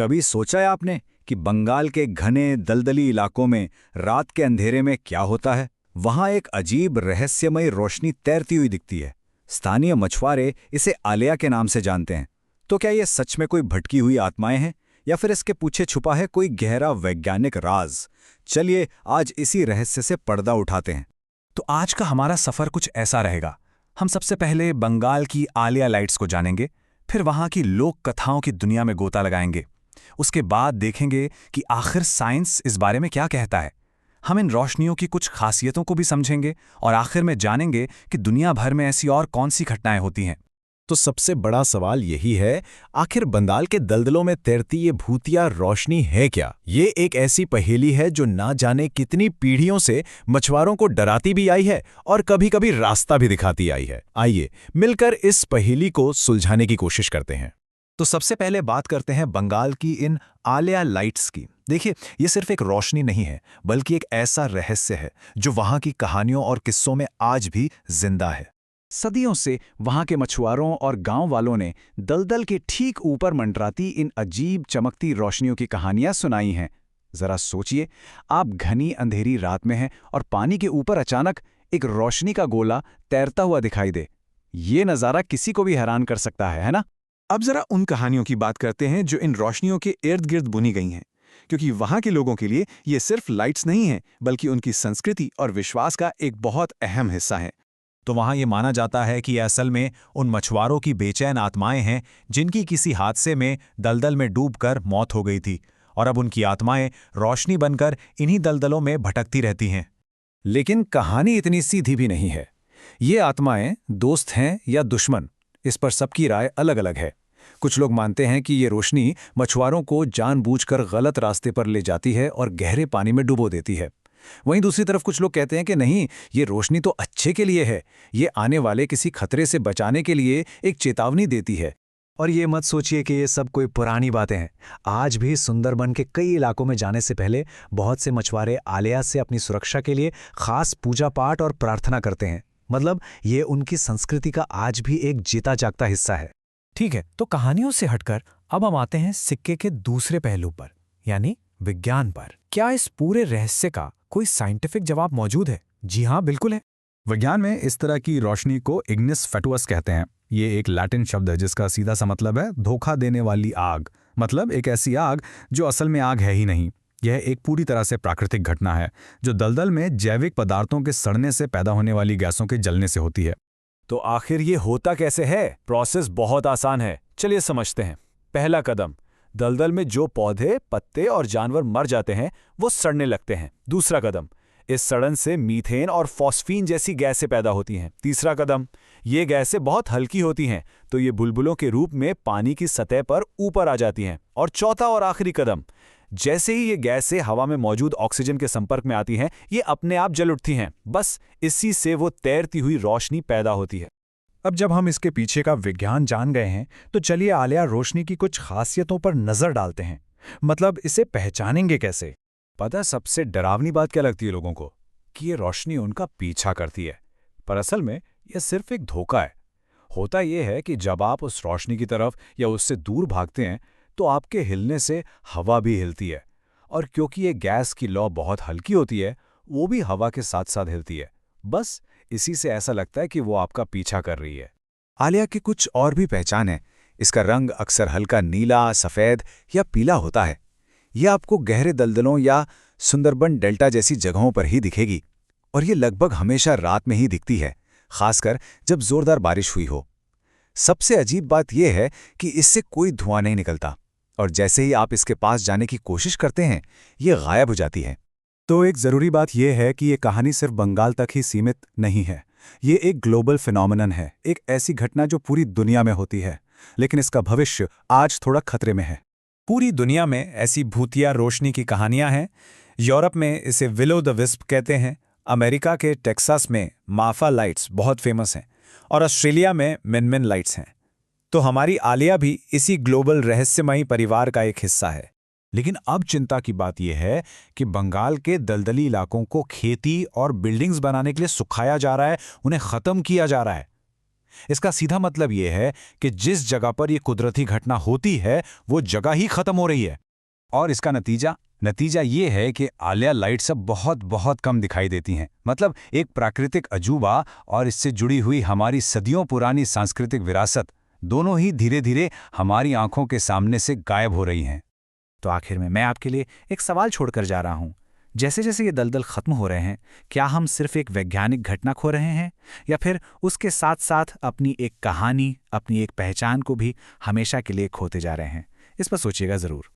कभी सोचा है आपने कि बंगाल के घने दलदली इलाकों में रात के अंधेरे में क्या होता है? वहां एक अजीब रहस्यमय रोशनी तैरती हुई दिखती है। स्थानीय मछुआरे इसे आलिया के नाम से जानते हैं। तो क्या ये सच में कोई भटकी हुई आत्माएं हैं या फिर इसके पीछे छुपा है कोई गहरा वैज्ञानिक राज? चलिए आज इसी रहस्य से पर्दा उठाते हैं। तो आज का हमारा सफर कुछ ऐसा रहेगा। हम सबसे पहले बंगाल की आलिया लाइट्स को जानेंगे, फिर वहां की लोक कथाओं की दुनिया में गोता लगाएंगे। उसके बाद देखेंगे कि आखिर साइंस इस बारे में क्या कहता है। हम इन रोशनियों की कुछ खासियतों को भी समझेंगे और आखिर में जानेंगे कि दुनिया भर में ऐसी और कौन सी घटनाएं होती हैं। तो सबसे बड़ा सवाल यही है, आखिर बंगाल के दलदलों में तैरती ये भूतिया रोशनी है क्या? ये एक ऐसी पहेली है जो ना जाने कितनी पीढ़ियों से मछुआरों को डराती भी आई है और कभी-कभी रास्ता भी दिखाती आई है। आइए मिलकर इस पहेली को सुलझाने की कोशिश करते हैं। तो सबसे पहले बात करते हैं बंगाल की इन आलिया लाइट्स की। देखिए, ये सिर्फ एक रोशनी नहीं है, बल्कि एक ऐसा रहस्य है जो वहां की कहानियों और किस्सों में आज भी जिंदा है। सदियों से वहां के मछुआरों और गांव वालों ने दलदल के ठीक ऊपर मंडराती इन अजीब चमकती रोशनियों की कहानियां सुनाई हैं। जरा सोचिए, आप घनी अंधेरी रात में हैं और पानी के ऊपर अचानक एक रोशनी का गोला तैरता हुआ दिखाई दे। ये नज़ारा किसी को भी हैरान कर सकता है ना? अब जरा उन कहानियों की बात करते हैं जो इन रोशनियों के इर्द गिर्द बुनी गई हैं, क्योंकि वहां के लोगों के लिए ये सिर्फ लाइट्स नहीं हैं, बल्कि उनकी संस्कृति और विश्वास का एक बहुत अहम हिस्सा है। तो वहां ये माना जाता है कि असल में उन मछुआरों की बेचैन आत्माएं हैं जिनकी किसी हादसे में दलदल में डूबकर मौत हो गई थी, और अब उनकी आत्माएं रोशनी बनकर इन्हीं दलदलों में भटकती रहती हैं। लेकिन कहानी इतनी सीधी भी नहीं है। ये आत्माएं दोस्त हैं या दुश्मन, इस पर सबकी राय अलग अलग है। कुछ लोग मानते हैं कि ये रोशनी मछुआरों को जानबूझकर गलत रास्ते पर ले जाती है और गहरे पानी में डुबो देती है। वहीं दूसरी तरफ कुछ लोग कहते हैं कि नहीं, ये रोशनी तो अच्छे के लिए है, ये आने वाले किसी खतरे से बचाने के लिए एक चेतावनी देती है। और ये मत सोचिए कि ये सब कोई पुरानी बातें हैं। आज भी सुंदरबन के कई इलाकों में जाने से पहले बहुत से मछुआरे आलिया से अपनी सुरक्षा के लिए खास पूजा पाठ और प्रार्थना करते हैं। मतलब ये उनकी संस्कृति का आज भी एक जीता जागता हिस्सा है। ठीक है, तो कहानियों से हटकर अब हम आते हैं सिक्के के दूसरे पहलू पर, यानी विज्ञान पर। क्या इस पूरे रहस्य का कोई साइंटिफिक जवाब मौजूद है? जी हाँ, बिल्कुल है। विज्ञान में इस तरह की रोशनी को इग्निस फेटुअस कहते हैं। ये एक लैटिन शब्द है जिसका सीधा सा मतलब है धोखा देने वाली आग। मतलब एक ऐसी आग जो असल में आग है ही नहीं। यह एक पूरी तरह से प्राकृतिक घटना है जो दलदल में जैविक पदार्थों के सड़ने से पैदा होने वाली गैसों के जलने से होती है। तो आखिर ये होता कैसे है? प्रोसेस बहुत आसान है, चलिए समझते हैं। पहला कदम, दलदल में जो पौधे, पत्ते और जानवर मर जाते हैं वो सड़ने लगते हैं। दूसरा कदम, इस सड़न से मीथेन और फॉस्फीन जैसी गैसें पैदा होती हैं। तीसरा कदम, ये गैसें बहुत हल्की होती हैं तो ये बुलबुलों के रूप में पानी की सतह पर ऊपर आ जाती हैं। और चौथा और आखिरी कदम, जैसे ही ये गैसें हवा में मौजूद ऑक्सीजन के संपर्क में आती हैं, ये अपने आप जल उठती हैं। बस इसी से वो तैरती हुई रोशनी पैदा होती है। अब जब हम इसके पीछे का विज्ञान जान गए हैं तो चलिए आलिया रोशनी की कुछ खासियतों पर नजर डालते हैं। मतलब इसे पहचानेंगे कैसे? पता सबसे डरावनी बात क्या लगती है लोगों को? कि ये रोशनी उनका पीछा करती है, पर असल में यह सिर्फ एक धोखा है। होता यह है कि जब आप उस रोशनी की तरफ या उससे दूर भागते हैं तो आपके हिलने से हवा भी हिलती है, और क्योंकि ये गैस की लौ बहुत हल्की होती है, वो भी हवा के साथ साथ हिलती है। बस इसी से ऐसा लगता है कि वो आपका पीछा कर रही है। आलिया की कुछ और भी पहचान है। इसका रंग अक्सर हल्का नीला, सफ़ेद या पीला होता है। यह आपको गहरे दलदलों या सुंदरबन डेल्टा जैसी जगहों पर ही दिखेगी, और ये लगभग हमेशा रात में ही दिखती है, खासकर जब जोरदार बारिश हुई हो। सबसे अजीब बात यह है कि इससे कोई धुआं नहीं निकलता, और जैसे ही आप इसके पास जाने की कोशिश करते हैं, ये गायब हो जाती है। तो एक ज़रूरी बात यह है कि ये कहानी सिर्फ बंगाल तक ही सीमित नहीं है। ये एक ग्लोबल फिनोमेनन है, एक ऐसी घटना जो पूरी दुनिया में होती है, लेकिन इसका भविष्य आज थोड़ा खतरे में है। पूरी दुनिया में ऐसी भूतिया रोशनी की कहानियां हैं। यूरोप में इसे विलो द विस्प कहते हैं, अमेरिका के टेक्सास में माफा लाइट्स बहुत फेमस हैं, और ऑस्ट्रेलिया में मिनमिन लाइट्स हैं। तो हमारी आलिया भी इसी ग्लोबल रहस्यमयी परिवार का एक हिस्सा है। लेकिन अब चिंता की बात यह है कि बंगाल के दलदली इलाकों को खेती और बिल्डिंग्स बनाने के लिए सुखाया जा रहा है, उन्हें ख़त्म किया जा रहा है। इसका सीधा मतलब ये है कि जिस जगह पर यह कुदरती घटना होती है वो जगह ही खत्म हो रही है। और इसका नतीजा ये है कि आलिया लाइट्स अब बहुत बहुत कम दिखाई देती हैं। मतलब एक प्राकृतिक अजूबा और इससे जुड़ी हुई हमारी सदियों पुरानी सांस्कृतिक विरासत दोनों ही धीरे धीरे हमारी आंखों के सामने से गायब हो रही हैं। तो आखिर में मैं आपके लिए एक सवाल छोड़कर जा रहा हूं। जैसे जैसे ये दलदल खत्म हो रहे हैं, क्या हम सिर्फ एक वैज्ञानिक घटना खो रहे हैं, या फिर उसके साथ साथ अपनी एक कहानी, अपनी एक पहचान को भी हमेशा के लिए खोते जा रहे हैं? इस पर सोचिएगा ज़रूर।